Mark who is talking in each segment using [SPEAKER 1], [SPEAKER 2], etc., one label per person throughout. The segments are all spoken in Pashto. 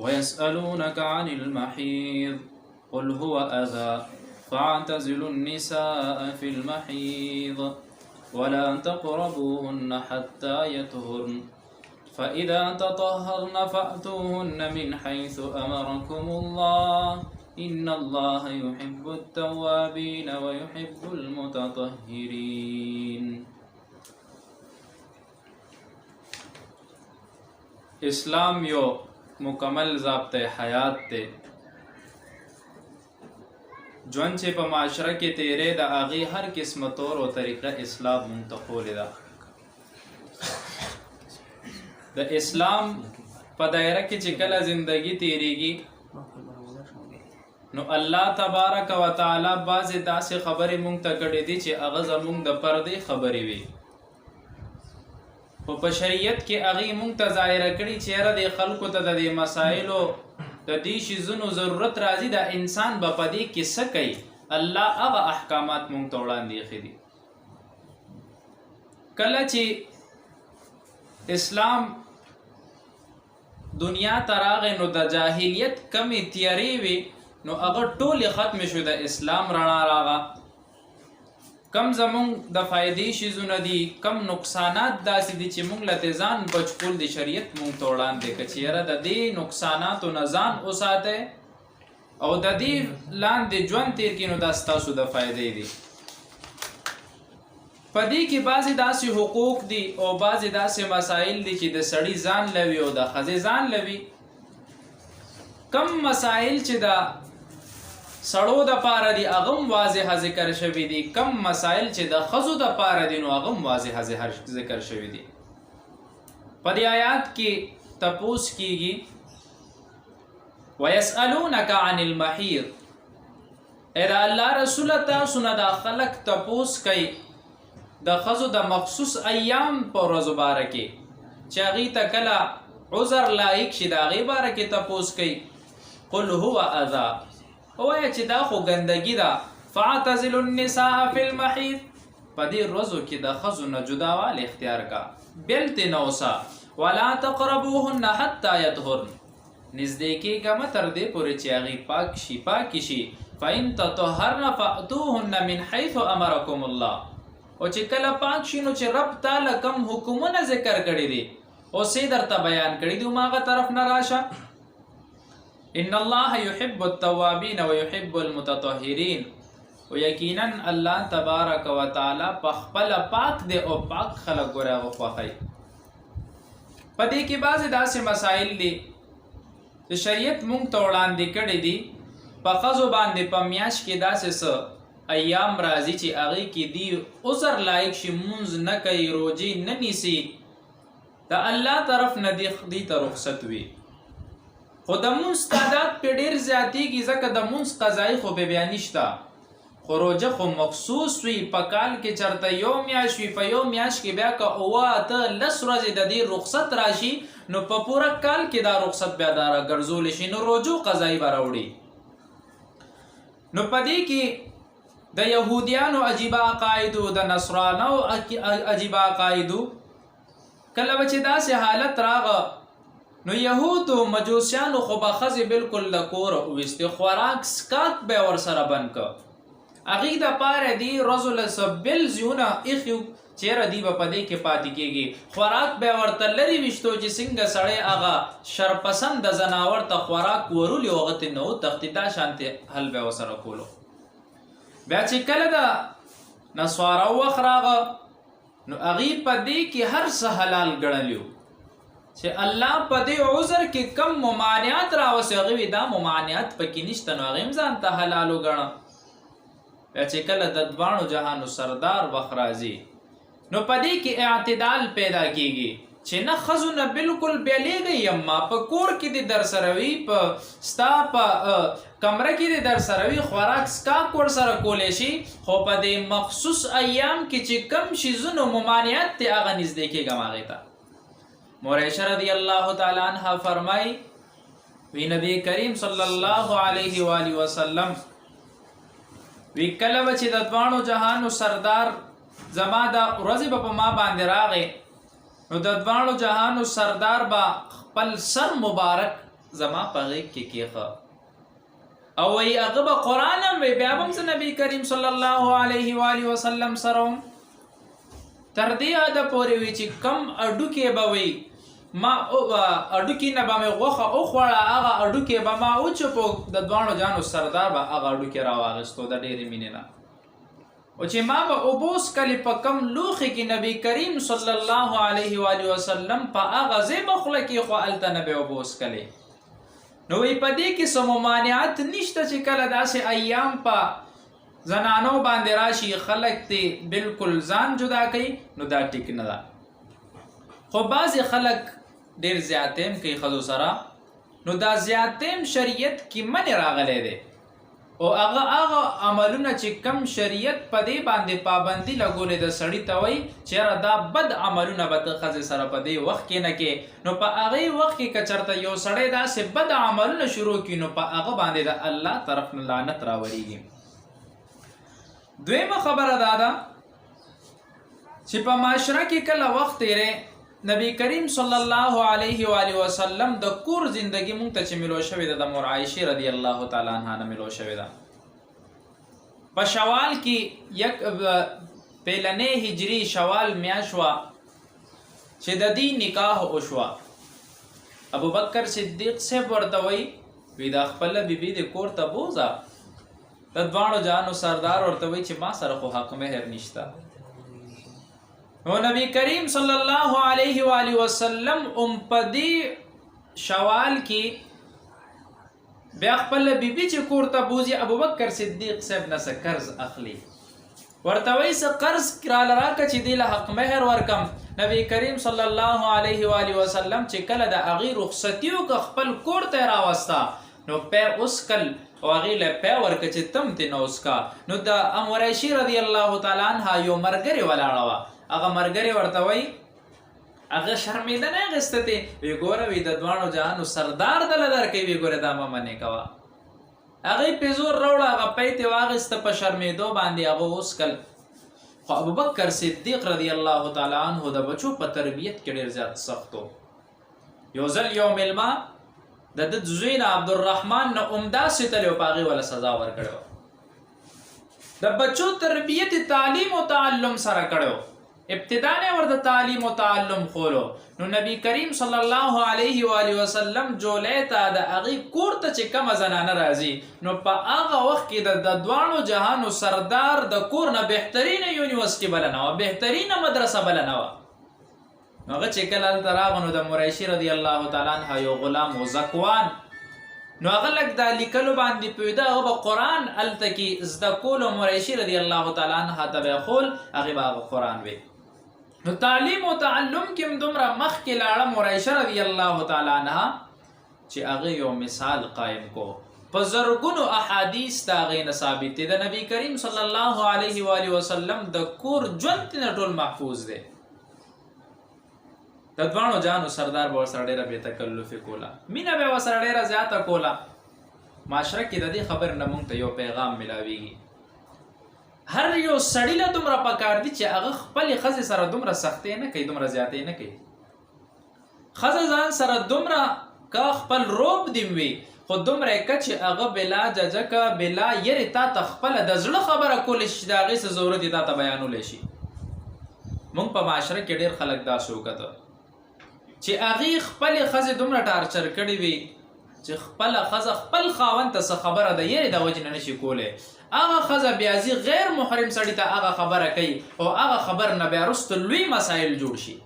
[SPEAKER 1] ويسألونك عن المحيض قل هو أذى فاعتزلوا النساء في المحيض ولا تقربوهن حتى يطهرن فإذا تطهرن فأتوهن من حيث أمركم الله إن الله يحب التوابين ويحب المتطهرين. اسلام یو مکمل ضابطه حیات ته جون چې په معاشره کې تیرې د هغې هر قسمه طور او طریقه اسلام منتقول ده. د اسلام په دایره کې چې کله زندگی تیریږي نو الله تبارک و تعالی بعضې داسې خبرې مونږ ته کړې دي چې هغه زمونږ د پردې خبرې وي، خو په شریعت کې هغې مونږ ته ظاهره کړي چې یاره د خلکو ته د دې مسایلو د دې شیزونو ضرورت راځي، د انسان به په دې کې څه کوي. الله هغه احکامات مونږ ته وړاندې ایښي دي. کله چې اسلام دنیا ته راغی نو د جاهلیت کمې تیارې وي نو هغه ټولې ختمې شو، د اسلام رڼا راغه. کم زمونږ د فایدې شیزونه دي، کم نقصانات داسې دي چې مونږ له ځان بچ کول د شریعت مونږ ته وړاندې کړه چې یاره د دې نقصاناتو نه ځان وساتئ او د دې لاندې ژوند تیر کړئ، نو دا ستاسو د فایدې دي. په دې کې بعضې داسې حقوق دي او بعضې داسې مسایل دي چې د سړي ځان لوي او د ښځې ځان لوي. کم مسایل چې د سړو د پاره دي هغه هم واضحه ذکر شوي دي، کم مسایل چې د ښځو د پاره دي نو هغه هم واضحه ذکر شوي دي. په دې آیات کې تپوس کیږي ويسألونك عن المحيض، اے دا الله رسول تاسو نه دا خلق تپوس کوي د ښځو د مخصوص ایام په ورځو باره کې چې هغې ته کله عذر لایق شي د هغې باره کې تپوس کوي. قل هو اذى، ووایه چې دا خو ګندګي ده. فاعتزلوا النساء فی المحیض، په دې ورځو کې د ښځو نه جداوالی اختیار کا، بېلتې نه اوسه. ولا تقربوهن حتی یطهرن، نږدې کېږه مه تر دې پورې چې هغې پاکې شي. فإن تطهرن فأتوهن من حیث امرکم الله، او چې کله پاک شي نو چې رب تعالی کم حکمونه ذکر کړي دي اوسې درته بیان کړي دي هماغه طرف نه راشه. ان الله يحب التوابين ويحب المتطهرين، او یقینا الله تبارک و تعالی په خپله پاک دی او پاک خلک ګوره هغه خوښوي. په دې کې بعضې داسې مسایل دي چې شریعت مونږ ته وړاندې کړي دي. په ښځو باندې په میاشت کې داسې څه ایام راځي چې هغې کې دی عذر لایق شي، مونځ نه کوي، روجې نه نیسي، د الله طرف نه دې ته رخصت وي. خو د مونځ تعداد پې ډېر زیاتېږي ځکه د مونځ قضایي خو بیا نشته، خو روژه خو مخصوص وي. په کال کې چېرته یو میاشت وي، په یو میاشت کې بیا که 8-10 ورځې د دې رخصت راشي نو په پوره کال کې دا رخصت بیا دا راګرځولی شي، نو روجو قضایي به راوړي. نو په دې کې د یهودیانو عجیبه عقایدو، د نصرانو عجیبه عقایدو، کله به چې داسې حالت راغه نو یهودو مجوسیانو خو به ښځې بلکل له کوره وویستې، خوراک څښاک به یې ورسره بند که. هغې دپاره دې ورځو له څه بېل ځایونه ایښي چېرې دوی به په دې کې پاتې کېږي. خوراک به یې ورته لرې ویشتو چې څنګه سړی هغه شرپسنده ځناور ته خوراک ورولي او هغه ترې نه وتښتي، دا شانتې حل به یې ورسره کولو. بیا چې کله د نسوارو وخت راغه نو هغې په دې کې هر څه حلال ګڼلي چې الله په دې عذر کې کم ممانعات راوستي، هغې وي دا ممانعات پکې نشته نو هغې هم ځان ته حلال وګڼه. بیا چې کله د دواړو جهانو سردار وخت راځي نو په دې کې اعتدال پیدا کېږي چې نه ښځو نه بلکل بیلیږئ، اما په کور کې دې در سره وي، په ستا په کمره کې دې در سره وي، خوراک څښاک ورسره کولی شي، خو په دې مخصوص ایام کې چې کم شیزونو ممانعت دی هغه نږدې کېږم هغې ته. مور عایشه رضی الله تعالی عنها فرمایي وی نبی کریم صلی الله علیه و آله وسلم وی کله به چې د دواړو جهانو سردار زما د ورځې به په ما باندې راغی نو د دواړو جهانو سردار به خپل سر مبارک زما په غیږ کې کېښه او وی هغه به قرآن هم وی بیا به هم زه نبی کریم صلی الله علیه و آله وسلم سره وم تر دې حده پورې وي چې کم اډوکې به وي ما اډوکې نه به مې غوښه وخوړه هغه اډوکې به ما وچپو د دواړو جانو سردار به هغه اډوکې راواخیستو د ډېرې مینې نه او چې ما به اوبه وڅکلې په کم لوښي کې نبی کریم صلی الله علیه و آله وسلم په هغه ځای به خوله کېښو هلته نه به یې اوبه وڅکلې نو وی په دې کې څه ممانعت نشته چې کله داسې ایام په زنانو باندې راشي خلک دې بالکل ځان جدا کوي نو دا ټیک نه ده خو بعضې خلک ډېر زیاتیم کوي ښځو سره نو دا زیاتیم شریعت کې منې راغلی دی او هغه عملونه چې کم شریعت په دې باندې پابندي لګولې د سړي ته وایي چې یاره دا بد عملونه به ته ښځې سره په دې وخت کې نه کې نو په هغې وخت کې که چېرته یو سړی داسې بد عملونه شروع کړي نو په هغه باندې د الله طرف نه لعنت راوریږي دویمه خبره دا ده چې په معاشره کې کله وخت تیری نبی کریم صلی الله علیه و آله وسلم د کور زندگی مونږ ته چې ملو شوې ده د مور عایشې رضی الله تعالی عنها نه ملو شوې ده په شوال کې یک پیلنې هجری شوال میاشت وه چې د دې نکاح وشوه ابوبکر صدیق صاحب ورته وایي وی دا خپله بیبي د کور ته بوځه د دواړو جانو سردار ورته وایي چې ما سره خو حق مهر نشته نو نبی کریم صلی الله علیه و آله وسلم په دې شوال کې بیا خپل بیبي چې کور ته بوځي ابوبکر صدیق صاحب نه څه قرض اخلي ورته وایي څه قرض راله راکړه چې دې له حق مهر ورکم نبی کریم صلی الله علیه و آله وسلم چې کله د هغې رخصتي وکړه خپل کور ته یې راوسته نو پی وسکل او هغې له پی ورکړه چې تم ترې نه وسکه نو د ام عایشې رضی الله تعالی عنها یو ملګرې ولاړه وه هغه ملګرې ورته وایي هغه شرمېده نه اخیسته دی وی ګوره وی د دواړو جهانو سردار دله درکوي وی ګوره دا مه منې کوه هغې پې زور راوړه هغه پی ترې واخیسته په شرمېدو باندې هغه وسکل خو ابوبکر صدیق رضی الله تعالی عنه د بچو په تربیت کې ډېر زیات سخت و یو ځل یو مېلمه د ده زوی نه عبدالرحمن نه همداسې تللی و په هغې وله سزا ورکړې وه د بچو تربیت تعلیم و تعلم سره کړی ابتدا نه ورته تعلیم او تعلم خولو نو نبی کریم صلی الله علیه و آله وسلم جولای ته د هغې کور ته چې کومه زنانه راځي نو په هغه وخت کې د دواړو جهانو سردار د کور نه بهترینه یونیورسټي بله نه وه بهترینه مدرسه بله نه وه نو هغه چې کله هلته راغی نو د مور عایشې رضی الله تعالی عنها یو غلام و زکوان نو هغه لږ دا لیکلو باندې پوهېده هغه به قرآن هلته کې زده کول او مور عایشې رضی الله تعالی عنها ته به یې ښول هغې به هغه قرآن وی نو تعلیم او تعلم کې هم دومره مخکې لاړه مور عایشه رضی الله تعالی عنها چې هغه یو مثال قایم کو په زرګونو احادیث د هغې نه ثابت دی د نبی کریم صلی الله علیه و آله وسلم د کور ژوند نه ټول محفوظ دی د دواړو جانو سردار به ورسره ډېره بې تکلفي کوله مینه به یې ورسره ډېره زیاته کوله معاشره کې د دې خبرې نه موږ ته یو پیغام میلاویږي هر یو سړي له دومره پکار دي چې هغه خپلې ښځې سره دومره سختۍ نه کوي دومره زیاتۍ نه کوي ښځه ځان سره دومره که خپل روب دې وي خو دومره یې که چې هغه بلا ججکه بلا یرې تا ته خپله د زړه خبره کولی شي د هغې څه ضرورت یې تا ته بیانولی شي موږ په معاشره کې ډېر خلک داسې وکته چې هغې خپلې ښځې دومره ټارچر کړې وي چې خپله ښځه خپل خاوند ته څه خبره د یرې د وجې نه نشي کولی هغه ښځه بیا ځي غیر محرم سړي ته هغه خبره کوي او هغه خبر نه بیا وروسته لوی مسایل جوړ شي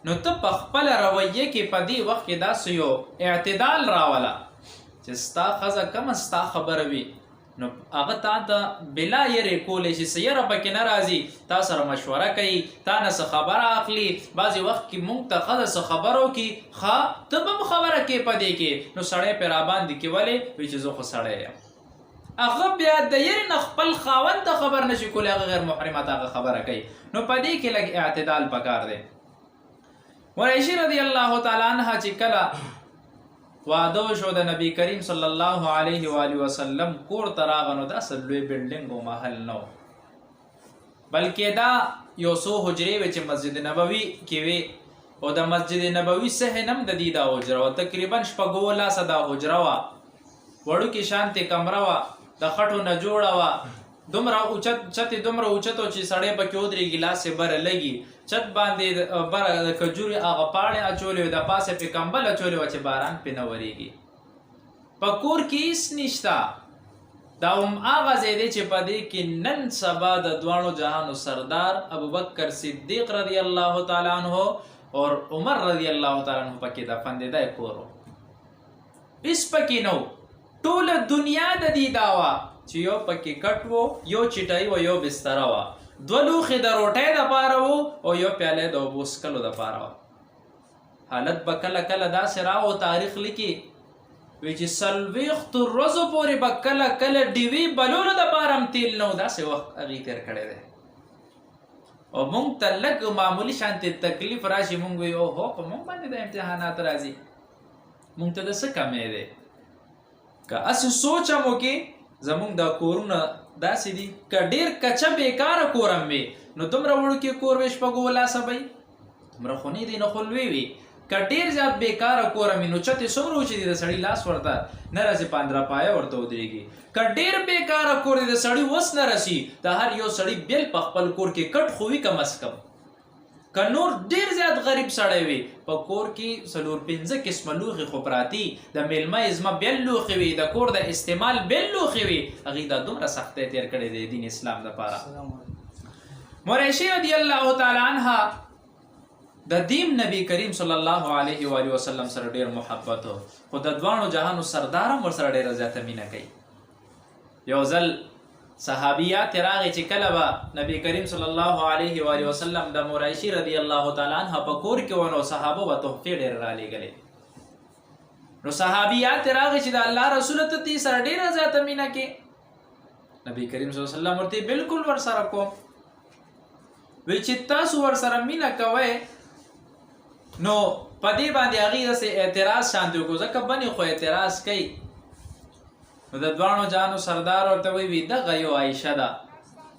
[SPEAKER 1] نو ته په خپله رویه کې په دې وخت کې داسې یو اعتدال راوله چې ستا ښځه کومه ستا خبره وي نو هغه تا ته بلا یرې کولی شي څه یره پکې نه راځي تا سره مشوره کوي تا نه څه خبره اخلي بعضې وخت کې موږ ته ښځه څه خبره وکړي ښه ته به هم خبره کوې په دې کې نو سړی پرې راباندې کې ولې وایي چې زه خو سړی یم هغه بیا د یرې نه خپل خاوند ته خبر نشي کولی هغه غیر محرمه ته هغه خبره کوي نو په دې کې لږ اعتدال پکار دی مور عایشې رضی الله تعالی عنها چې کله واده وشو د نبی کریم صلی الله علیه و آله وسلم کور ته راغی نو داسې لوی بلډینګ و محل نه و بلکې دا یو څو حجرې وې چې مسجد نبوي کې وې او د مسجد نبوي صحن هم د دې دا حجره وه، تقریبا 6 دا حجره وه، وړوکې شانتې کمره وه، د خټو نه جوړه وه، دومره اوچت چت دومره اوچت و چې سړی پکې ودرېږي لاس یې بره لګي، چت باندې بره د کجورې هغه پاڼې اچولې وې، د پاسه پې کمبل اچولې وه چې باران پې نه ورېږي. په کور کې هېڅ نشته. دا هم هغه ځای دی چې په دې کې نن سبا د دواړو جهانو سردار ابوبکر صدیق رضی الله تعالی عنہ اور عمر رضی الله تعالی عنہ پکې دفن دی. دا کور و، هېڅ پکې نه و. ټوله دنیا د دې دا وه چې یو پکې کټ و، یو چټۍ و، یو بستره وه، 2 لوښې د روټۍ دپاره و او یو پیاله د اوبو څښلو دپاره وه. حالت به کله کله داسې راو، تاریخ لیکي وی چې 40 ورځو پورې به کله کله ډیوې بلولو دپاره هم تیل نه و. داسې وخت هغې تېر کړی دی او موږ ته لږ معمولي شانتې تکلیف راشي، موږ وایو اوهو په موږ باندې د امتحانات راځي، موږ ته د څه کمی دی. که هسې سوچ هم وکړې زمونږ دا کورونه داسې دي، که ډېر کچه بېکاره کور هم وي نو دومره وړوکې کور وي 6 به وي، دومره خونې دي نه خو لوی وي. که ډېر زیات بېکاره کور هم وي نو چتې څومره اوچې دي د سړي لاس ورته نه رسي، 15 پایه ورته ودرېږي. که ډېر بېکاره کور دی د سړي وس نه رسي، د هر یو سړي بیل په خپل کور کې کټ خو وي کم از کم. که نور ډېر زیات غریب سړی وي په کور کې 4-5 قسمه لوښي خو پراتي، د میلمه عزمه بیل لوښي وي، د کور د استعمال بیل لوښي وي، هغې دا دومره سختی تېر کړی دی دین اسلام دپاره. مور عایشې رضی الله تعالی عنها د دیم نبی کریم صلی الله علیه و آله وسلم سره ډېر محبت و، خو د دواړو جهانو سردار هم ورسره ډېره زیاته مینه کوي. یو ځل صحابیات راغی چې کله به نبی کریم صلی الله علیه و آله وسلم د مور عایشې رضی الله تعالی عنها په کور کې و، نو صحابه به تحفې ډېرې رالېږلې. نو صحابیات راغی چې د الله رسول ته دې سره ډېره زیاته مینه کې. نبی کریم صلی الله علیه وسلم ورته بالکل ورسره کوم. وی چې تاسو ورسره مینه کوئ نو په دې باندې هغې داسې اعتراض شانتې وکړو، ځکه بنې خو اعتراض کوي. نو د دواړو جهانو سردار ورته وی دغه یو عایشه ده،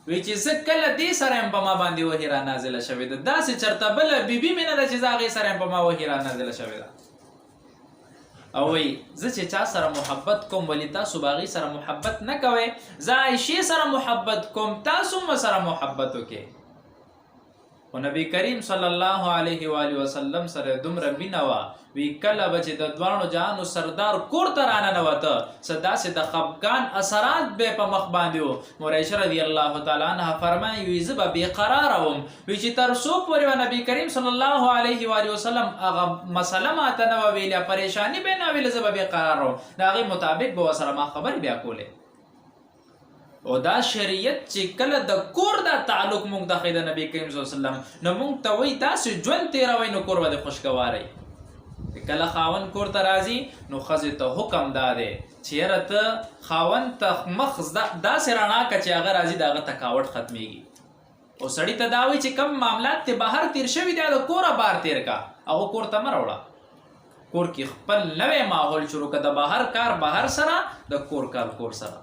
[SPEAKER 1] وی چې زه کله دې سره یم په ما باندې وحي را نازله شوې ده، داسې چېرته بله بیبي مې نه ده چې زه هغې سره یم په ما وحي را نازله شوې ده. او وی زه چې چا سره محبت کوم ولې تاسو به هغې سره محبت نه کوئ، زه عایشې سره محبت کوم، تاسو هم سره محبت وکړئ. خو نبی کریم صلی الله علیه و آله وسلم سره دومره مینه وه، وی کله به چې د دواړو جهانو سردار کور ته راننوته څه داسې د خفګان اثرات به په مخ باندې و. مور عایشه رضی الله تعالی عنها فرمایي وی زه به بېقراره وم، وی چې تر څو پورې به نبی کریم صلی الله علیه و آله وسلم هغه مسله ماته نه وه ویلې، پریشاني به نه ویلې، زه به بېقراره وم، د هغې مطابق به ورسره ما خبرې بیا کولې. او دا شریعت چې کله د کور دا تعلق مونږ ته ښیي د نبی کریم صلی الله علیه وسلم، نو مونږ ته وایي تاسې ژوند تېروئ نو کور به د خوشګوارئ. کله خاوند کور ته راځي نو ښځې ته حکم دا دی چې یاره ته خاوند ته مخ داسې رڼا که چې هغه راځي د هغه تکاوټ ختمیږي. او سړي ته دا وایي چې کم معاملات ته بهر تېر شوي دی د کوره بار تېر کا، هغه کور ته مه راوړه. کور کې خپل نوی ماحول شروع که، د بهر کار بهر سره، د کور کار کور سره.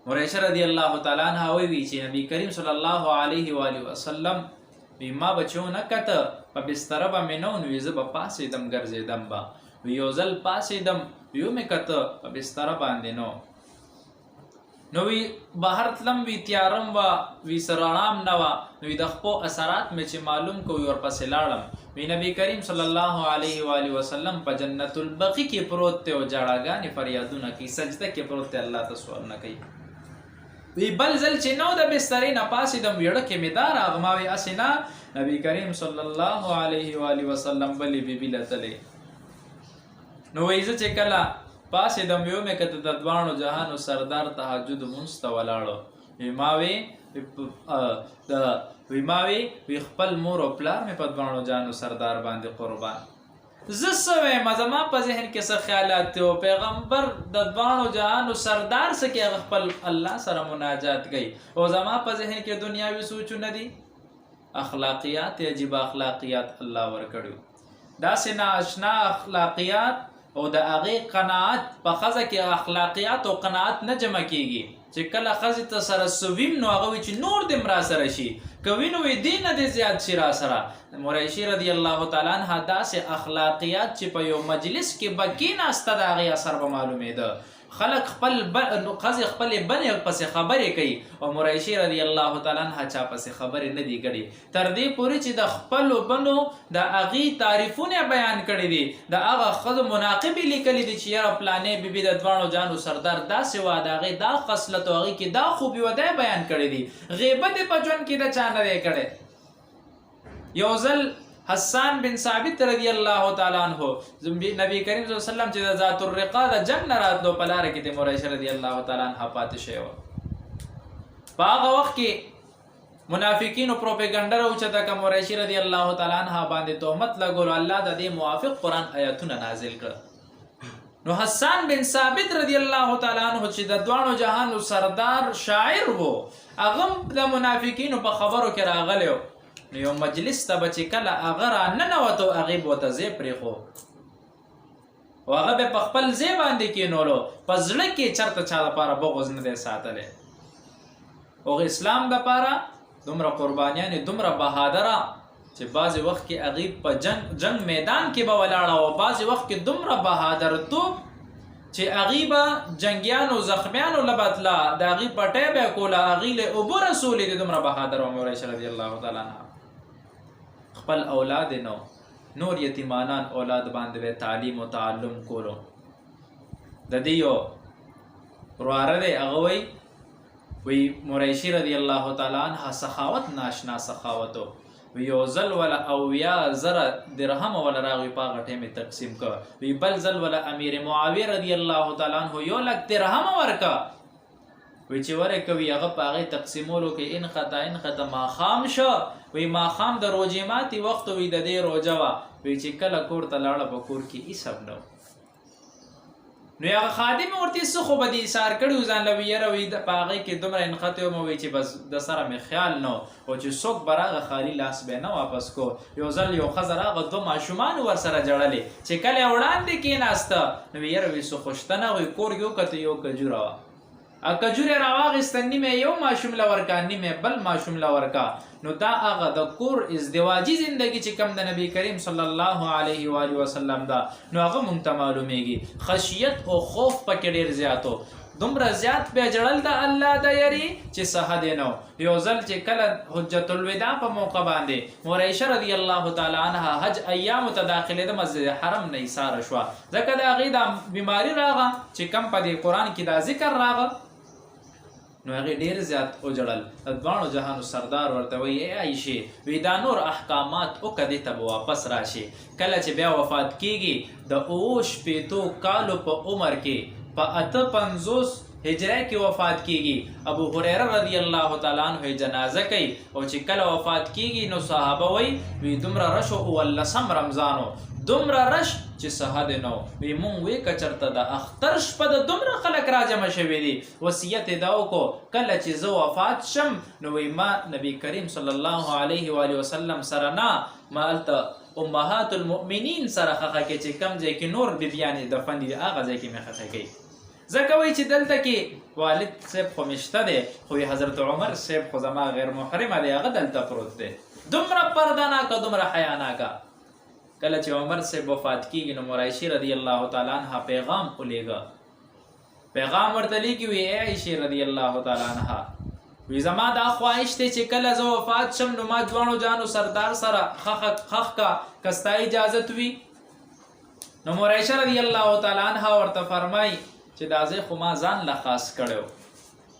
[SPEAKER 1] مور عایشه رضی الله تعالی عنها وی چې نبی کریم صلی الله علیه و آله وسلم وی ما بچو نه کته په بستر به مې نه و، نو وی زه به پاڅېدم ګرځېدم به، وی یو ځل پاڅېدم یو مې کته په بستر باندې نو، نو وی بهر تلم وی تیارم وه، وی څه رڼام نه وه، نو وی د خپو اثرات مې چې معلوم کو وی ورپسې لاړم، وی نبی کریم صلی الله علیه و آله وسلم په جنت البقیع کې پروت دی او جاړاګانې فریادونه کوي، سجده کې پروت دی، الله ته سوالونه کوي. وی بل ځل چې نو د بسترې نه پاڅېدم ویړه کې مې دا راغ، ما وی هسې نه، نبی کریم صلی الله علیه و آله وسلم بلې بیبي له تلې. نو وی زه چې کله پاڅېدم یو مې کته د دواړو جهانو سردار تهجد لمونځ ته ولاړو، وی خپل مور او پلار مې په دواړو جهانو سردار باندې قربان. زه څه وایم، زما په ذهن کې څه خیالات دي، او پیغمبر د دواړو جهانو سردار څه کې هغه خپل الله سره مناجات کوي، او زما په ذهن کې دنیاوي سوچونه دي. اخلاقیات عجیب اخلاقیات الله ورکړي، داسې نااشنا اخلاقیات او د هغې قناعت په ښځه کې اخلاقیات او قناعت نه جمع کیږي چې کله ښځې ته سره سویم نو هغه وي چې نور دې را سره شي که وینو وي دې نه دې زیات شي را سره مور عایشې رضی الله تعالی عنها داسې اخلاقیات چې په یو مجلس کې به کېناسته د هغې اثر به معلومېده خلق خپل ښځې خپلې بنې پسې خبرې کوي او مور عایشې رضی الله تعالی عنها چا پسې خبرې نه دي کړي تر دې پورې چې د خپلو بنو د هغې تعریفونه بیان کړي دي د هغه ښځو مناقبې لیکلي دي چې یاره پلانې بیبي د دواړو جانو سردار داسې وه د هغې دا خصلت او هغې کې دا خوبي وه دا بیان کړي دي غیبت یې په ژوند کې د چا نه دی کړی یو ځل حسان بن ثابت رضی الله تعالی عنہ نبی کریم صلی الله علیه وسلم چې د ذات الرقا د جنگ نه راتلو په لاره کې د مور عایشې رضی الله تعالی عنها پاتې شوی وه په هغه وخت کې منافقینو پروپیګنډه راوچته که مور عایشې رضی الله تعالی عنها باندې تهمت لګولو الله د دې موافق قرآن آیاتونه نازل کړه نو حسان بن ثابت رضی الله تعالی عنہ چې د دواړو جهانو سردار شاعر وو هغه د منافقینو په خبرو کې راغلی نو یو مجلس ته به چې کله هغه را ننوتو هغې به ورته ځای پرېښو او هغه به په خپل ځای باندې کېنولو په زړه کې چېرته چا دپاره بغض نه دی ساتلی او اسلام دپاره دومره قربانیانې دومره بهادره چې بعضې وخت کې هغې په جنگ میدان کې به ولاړه او بعضې وخت کې دومره بهادرتوب چې هغې به جنګیانو زخمیانو له بدله د هغې پټۍ به یې کوله هغې له اوبه رسولې دي دومره بهادره وه مور عایشې رضی الله تعالی عنها خپل اولاد نو نور یتیمانان اولاد باندې به تعلیم او تعلم کولو د دې یو وراره دی هغه وی مور عایشې رضی الله تعالی عنها سخاوت ناشنا سخاوتو وی یو ځل ولا اویا زره درهم ولا راغی په هغه ټیم تقسیم کړه وی بل ځل ولا امیر معاویه رضی الله تعالی عنہ 1 لک درهم ورکا وی چې ورکه وی هغه په هغې تقسیمولو کې ان خطا ماښام شه وی ماښام د روژې ماتي وخت وی د دې روژه وه وی چې کله کور ته لاړه په کور کې هېڅ هم نه نو هغه خادم ورته څه خو به دې ایثار کړي و ځان له وی یاره وی په هغې کې دومره انخطې وم وی چې بس د سره مې خیال نه او چې څوک به راغه خالي لاس به نه واپس کو یو ځل یو ښځه راغه 2 ماشومان ورسره جړلې چې کله یې وړاندې کېناسته نو وی یاره وی څه خوشتنه وی کور کې وکته یو کجوره وه کجورې راواغېسته نیمه یو ماشوم له ورکا نیمه بل ماشوم له ورکا نو دا هغه د کور ازدواجي زندگی چې کم د نبی کریم صلی الله علیه و آله وسلم دا نو هغه مونږ ته معلومیږي خشیت او خوف پکې ډېر زیاتو دومره زیات به جړل د الله د یری چې څه حد نه یو ځل چې کله حجت الوداع په موقع باندې مور عایشې رضی الله تعالی عنها حج ایامو ته داخلېده مسجد حرم نه ایساره شوه ځکه د هغې دا بیماري راغه چې کم په دې قرآن کې دا ذکر راغه نو هغې ډېر زیات وجړل د دواړو جهانو سردار ورته وایي ای عایشې وی دا نور احکامات وکړه دې ته به واپس راشي کله چې بیا وفات کیږي د 50 کالو په عمر کې په 58 هجره کې وفات کیږي ابو هریره رضی الله تعالی عنہ جنازه کوي او چې کله وفات کیږي نو صحابه وی دومره رش او ولسم رمضانو دومره رش چې سهد نو وی مونږ وی کچرته د اختر شپه د دومره خلک راجمع شوي دي وصیت یې دا وکړو کله چې زه وفات شم نو وی ما نبی کریم صلی الله علیه و آله وسلم سره نه ما هلته امهات المؤمنین سره خښه کې چې کم ځای کې نور بیبیانې دفن دي هغه ځای کې مې خښه کوي ځکه وایي چې دلته کې والد صاحب خو مې شته دی خو حضرت عمر صاحب خو زما غیر محرمه دی هغه دلته پروت دی دومره پرده ناکه دومره حیا ناکه کله چې عمر صاحب وفات کیږي نو مور عایشې رضی الله تعالی عنها پیغام ولیږه پیغام ورته لیکي وی ای عایشې رضی الله تعالی عنها وی زما دا خواهش دی چې کله زه وفات شم نو ما دواړو جانو سردار سره خخ کا که ستا اجازت وي نو مور عایشې رضی الله تعالی عنها ورته فرمایي چې دا ځای خو ما ځان له خاص کړی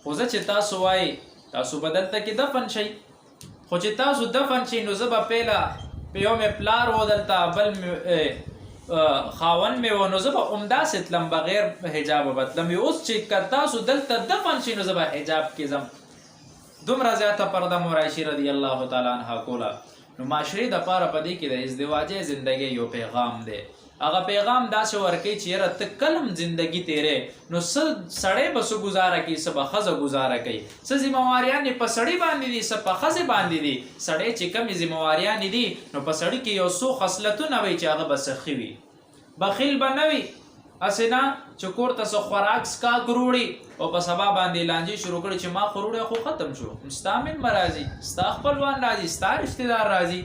[SPEAKER 1] خو زه چې تاسو وایي تاسو به دلته کې دفن شئ خو چې تاسو دفن شئ نو زه به پیله په یو مې پلار و دلته بل خاون مې و نو زه به همداسې تلم بغیر حجابه به تلم اوس چې که تاسو دلته دفن شئ نو زه به حجاب کې ځم دومره زیاته پرده مور عایشې رضی الله تعالی عنها کوله نو معاشرې دپاره په دې کې د ازدواجي زندګۍ یو پیغام دی هغه پیغام داسې ورکوي چې یاره ته کلم زندگی تیرې نو څه سړی به څه ګزاره کوي څه به ښځه ګزاره کوي څه ذمهواریانې په سړي باندې دي څه په ښځې باندې دي سړی چې کمې ذمهواریانې دي نو په سړي کې یو څو خصلتونه وي چې هغه به سخي وي بخیل به نه وي اسې نه چې کور ته څه خوراک څښاک وروړي او په سبا باندې لانجې شروع کړي چې ما خو وروړی خو ختم شو، ستا مېلمه راځي، ستا خپلوان راځي، ستا رشتهدار راځي،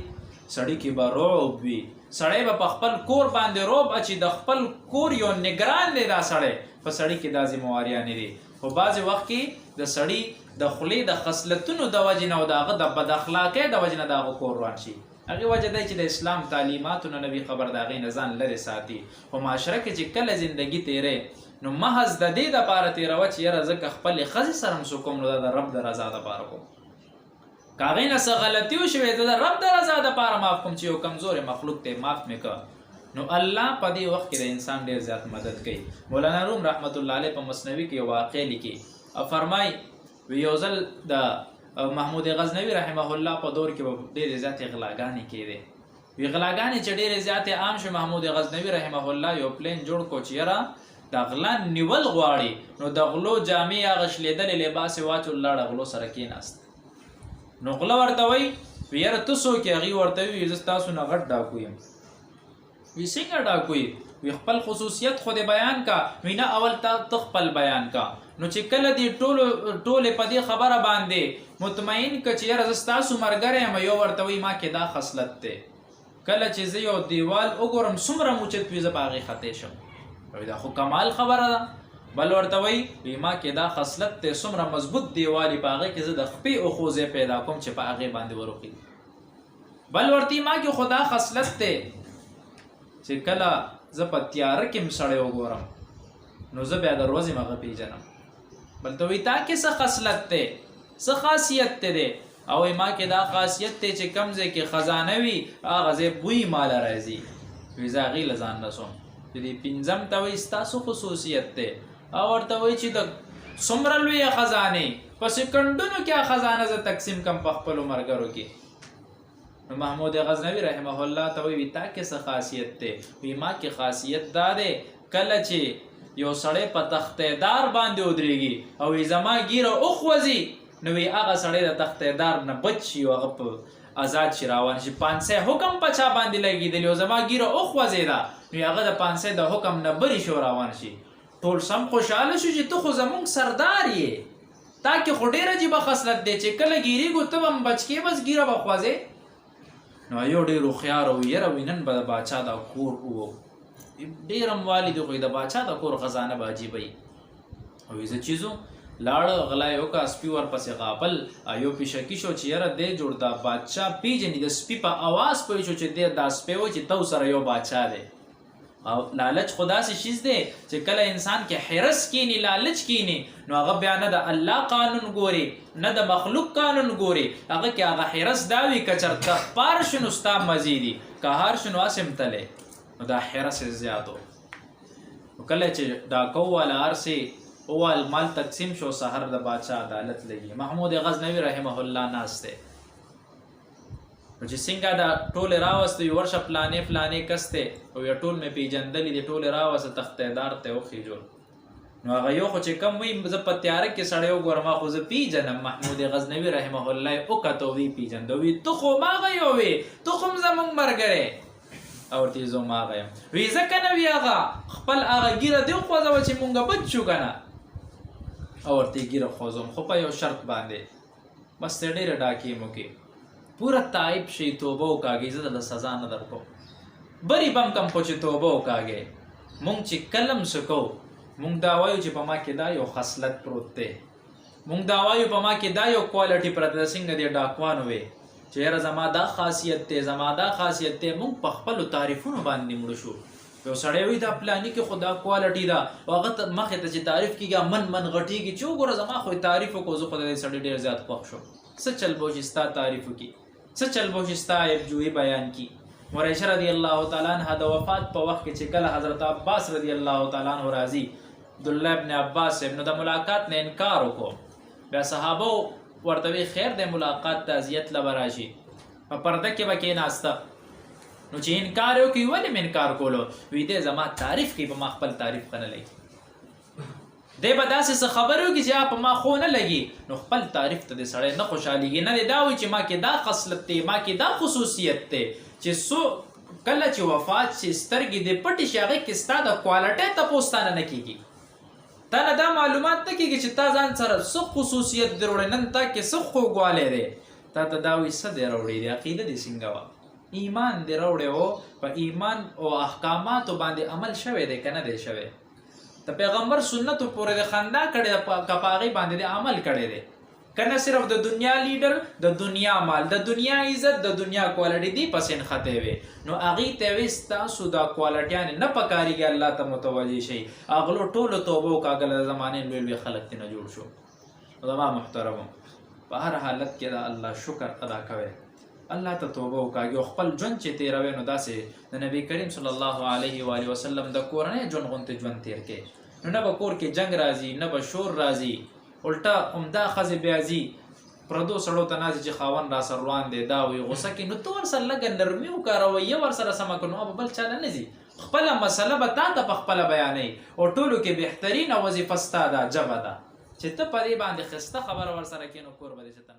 [SPEAKER 1] سړي کې به رعب وي. سړی به په خپل کور باندې رعب اچي، د خپل کور یو نگران دی دا سړی، په سړي کې دا ذمهواریانې دي. خو بعضې وخت کې د سړي د خولې د خصلتونو د وجې نه او د هغه د بد اخلاقۍ د وجې نه د هغه کور روان شي. هغې وجه دی چې د اسلام تعلیماتو نه نوي خبر د هغې نه ځان لرې ساتي. خو معاشره کې چې کله زندګي تیرې نو محض د دې دپاره تېروه چې یاره زه که خپلې ښځې سره هم څه کوم نو دا د رب د رضا دپاره کوم، که هغې نه څه غلطي وشوې زه د رب د رضا دپاره معاف کوم چې یو کمزوری مخلوق دی معاف مې که. نو الله په دې وخت کې د انسان ډېر زیات مدد کوي. مولانا روم رحمت الله علیه په مثنوي کې یو واقع لیکي او فرمایي یو ځل د محمود غزنوي رحمه الله په دور کې به ډېرې زیاتې غلاګانې کېدې. وی غلاګانې چې ډېرې زیاتې عام شو، محمود غزنوي رحمه الله یو پلین جوړ کړو چې یاره د غلا نیول غواړي نو د غلو جامې هغه شلېدلې لباس یې واچو لاړه غلو سره کېناست. نو غله ورته وایي وی یاره ته څوک یې؟ هغې ورته وي زه ستاسو نه غټ ډاکو یم. وی څنګه ډاکو یې؟ وی خپل خصوصیت خو دې بیان کا. وی نه اول ته خپل بیان کا. نو چې کله دې ټولې په دې خبره باندې مطمئن که چې یاره زه ستاسو ملګری یم، یو ورته وایي ما کې دا خصلت دی، کله چې زه یو دیوال وګورم څومره موچت وي زه په هغې خطی شم. وی دا خو کمال خبره ده. بل ورته وایي وی ما کې دا خصلت دی، څومره مضبوط دیوالي په هغې کې زه د خپې اوښو ځای پیدا کوم چې په هغې باندې وروخي. بل ورته ما کې خو دا خصلت دی چې کله زه په تیاره کې م سړی وګورم نو زه بیا د ورځې م هغه پېژنم. بل ته وایي تا کې څه خصلت دی، څه خاصیت دی؟ او ما کې دا خاصیت دی چې کوم ځای کې خزانه وي هغه ځای بوی ماله راځي. وایي زه هغې له ځان رسوم. چې دې پنځم ته وایي ستاسو خصوصیت دی. او ورته وایي چې د څومره لویه خزانې په سکندونو کې خزانه زه تقسیم کم په خپلو ملګرو کې. نو محمود غزنوي رحمه الله ته وایي تا کې څه خاصیت دی؟ وایي ما کې خاصیت دا دی کله چې یو سړی په تختیدار باندې ودرېږي او وایي زما ګیره وخوځي نو وایي هغه سړی د تختیدار نه بچ شي او هغه په آزاد شي روان شي. پانسی حکم په چا باندې لګېدلی او زما ګیره وخوځېده نو هغه د پانسی د حکم نه بري شو روان شي. ټول سم خوشحاله شو چې ته خو زمونږ سردار یې، تا کې خو ډېر عجیبه خصلت دی چې کله ګیرېږو ته به هم بچ کې بس ګیره به خوځې. نو یو ډېر هوښیار و یاره وایي نن به د باچا دا کور و ډېر اموالي دي خو د باچا د کور خزانه به عجیبه وي. وایي زه چې ځو لاړه غلا یې وکړه سپي ورپسې غابل یو پیشکي شو چې یاره دی جوړ دا باچا پیژني د سپي په اواز پوه شو چې دی دا سپی و چې تو سره یو باچا دی. او لالچ خو داسې شیز دی چې کله انسان کې حرص کینی لالچ کینی نو هغه بیا نه د الله قانون ګوري نه د مخلوق قانون ګوري، هغه کې هغه حرص دا وي که چېرته پار شنو ستا مزې دي که هار شنو هسې تلی نو دا حرص یې زیات و. کله چې ډاکو والا هرسې وویل مال تقسیم شو سحر د باچا عدالت لګي. محمود غزنوي رحمه الله ناست دی چې څنګه دا ټولې راوسته وي ورشه پلانې پلانې کس دی او یا ټول مې پېژندلي دي ټولې راوسته تختیدار ته وخېجول. نو هغه یو خو چې کم وي زه په تیاره کې سړی وګورم خو زه پېژنم. محمود غزنوي رحمه الله یې وکته ویې پېژنده وي ته خو هماغه یو وې ته خو هم زمونږ ملګری او ورته یې زه هماغه یم. وی ځکه نه وي هغه خپل هغه ګیره دې وخوځوه چې مونږ بچ شو که نه او ورته یې ګیره خوځوم خو په یو شرط باندې بس ته ډېرې ډاکې مو کې پوره تایب شي توبه وکاږئ زه د سزا نه در کوم. بری بم کم خو چې توبه وکاږئ مونږ چې کله م څه کوو مونږ دا وایو چې په ما کې دا یو خصلت پروت دی، مونږ دا وایو په ما کې دا یو کوالټي پرته ده څنګه دې ډاکوانو وی چې یاره زما دا خاصیت دی زما دا خاصیت دی. مونږ په خپلو تعریفونو باندې مړه شو. یو سړی وایي دا پلاني کې خو دا کوالټي ده او هغه مخې ته چې تعریف کېږي من غټېږي چې وګوره زما خو تعریف وکړو زه خو د دې سړي ډېر زیات خوښ شوم. څه چل به وشي ستا تعریف وکړي، څه چل به وشي ستا عیبجویي بیان کړي. عایشه رضی الله تعالی عنها د وفات په وخت کې چې کله حضرت عباس رضی الله تعالی عنه راځي عبدالله ابن عباس ابن د ملاقات نه انکار وکړو. بیا صحابه ورته وی خیر دی ملاقات ته اذیت له به راشي په پرده کې به کېناسته. نو چې انکار یې وکړي ولې م انکار کولو؟ وی دی زما تعریف کوي په ما خپل تعریف ښه نه لګي. دی به داسې څه خبرې وکړي چې په ما خو نه لګي نو خپل تعریف ته د سړی نه خوشحالېږي. نه دی دا وایي چې ما کې دا خصلت دی ما کې دا خصوصیت دی چې څو کله چې وفات شي سترګې دې پټې شي هغې کې ستا د کوالټۍ تپوس تانه نه کېږي تا نه دا معلومات نه کېږي چې تا ځان سره څه خصوصیت دې راوړی نن تا کې څه خوږوالی دی تا ته دا وایي څه دې راوړی دی عقیده دې څنګه وه ایمان دې راوړی و په ایمان او احکاماتو باندې عمل شوی دی که نه دی شوی د پیغمبر سنتو پورې د خندا کړې ده که په هغې باندې د عمل کړی دی که نه صرف د دنیا لیډر د دنیا مال د دنیا عزت د دنیا کوالټي دې پسې نښتې وې نو هغې ته وې ستاسو دا کوالټیانې نه پکارېږي الله ته متوجه شئ اغلو ټولو توبه وکړه اګله د زمانې لوی لوی خلک ترې نه جوړ شو زما محترمو په هر حالت کې د الله شکر ادا کوئ الله ته توبه وکاږي او خپل ژوند چې تېروئ نو داسې د نبي کریم صلی الله علیه و وسلم د کورنۍ ژوند غوندې ژوند تېر کړئ نو نه به کور کې جنگ راځي نه به شور راځي الټا عمده ښځې بیا ځي پردو سړو ته ناځي چې خاوند را سره روان دی دا وایي غوسه کې نو ته ورسره لږه نرمي وکاروئ یا ورسره سمه کړو نو به بل چا نه ځي خپله مسله به تا ته په خپله بیانوي او ټولو کې بهترینه وظیفه ستا ده جبه ده چې ته په دې باندې ښایسته خبره ورسره کښې نو کور به دې چې ته